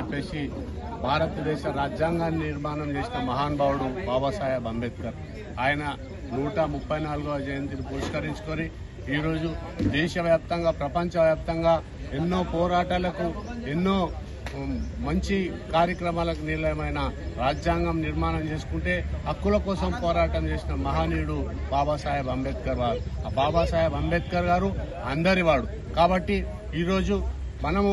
చెప్పేసి భారతదేశ రాజ్యాంగాన్ని నిర్మాణం చేసిన మహానుభావుడు బాబాసాహెబ్ అంబేద్కర్. ఆయన 134వ జయంతిని పురస్కరించుకొని ఈరోజు దేశవ్యాప్తంగా ప్రపంచవ్యాప్తంగా ఎన్నో పోరాటాలకు ఎన్నో మంచి కార్యక్రమాలకు నిలయమైన రాజ్యాంగం నిర్మాణం చేసుకుంటే హక్కుల కోసం పోరాటం చేసిన మహనీయుడు బాబాసాహెబ్ అంబేద్కర్ గారు. ఆ బాబాసాహెబ్ అంబేద్కర్ గారు అందరివాడు కాబట్టి ఈరోజు మనము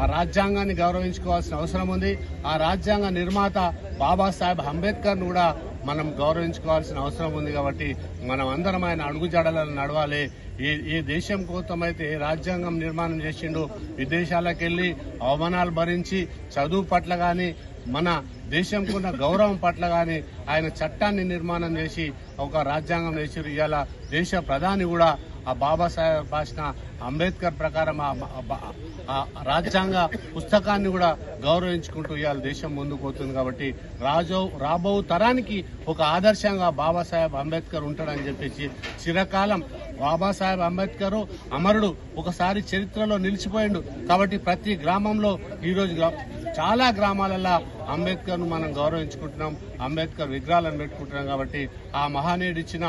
ఆ రాజ్యాంగాన్ని గౌరవించుకోవాల్సిన అవసరం ఉంది. ఆ రాజ్యాంగ నిర్మాత బాబాసాహెబ్ అంబేద్కర్ ను కూడా మనం గౌరవించుకోవాల్సిన అవసరం ఉంది. కాబట్టి మనం అందరం ఆయన అడుగుజాడలను నడవాలి. ఏ దేశం కోసమైతే ఏ రాజ్యాంగం నిర్మాణం చేసిండు, విదేశాలకు వెళ్లి అవమానాలు భరించి చదువు పట్ల గాని మన దేశంకున్న గౌరవం పట్ల గాని ఆయన చట్టాన్ని నిర్మాణం చేసి ఒక రాజ్యాంగం చేసిరు. ఇవాళ దేశ ప్రధాని కూడా ఆ బాబాసాహెబ్ రాసిన అంబేద్కర్ ప్రకారం ఆ రాజ్యాంగ పుస్తకాన్ని కూడా గౌరవించుకుంటూ ఇవాళ దేశం ముందుకు పోతుంది. కాబట్టి రాబో తరానికి ఒక ఆదర్శంగా బాబాసాహెబ్ అంబేద్కర్ ఉంటాడని చెప్పేసి చిరకాలం బాబాసాహెబ్ అంబేద్కర్ అమరుడు, ఒకసారి చరిత్రలో నిలిచిపోయిండు. కాబట్టి ప్రతి గ్రామంలో ఈరోజు చాలా గ్రామాలలో అంబేద్కర్ ను మనం గౌరవించుకుంటున్నాం, అంబేద్కర్ విగ్రహాలను పెట్టుకుంటున్నాం. కాబట్టి ఆ మహానీయుడు ఇచ్చిన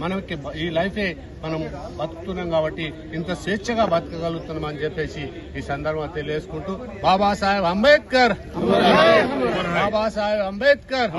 మనకి ఈ లైఫే మనం బతుకుతున్నాం కాబట్టి ఇంత స్వేచ్ఛగా బతకగలుగుతున్నాం అని చెప్పేసి ఈ సందర్భంగా తెలియజేసుకుంటూ బాబాసాహెబ్ అంబేద్కర్, బాబాసాహెబ్ అంబేద్కర్.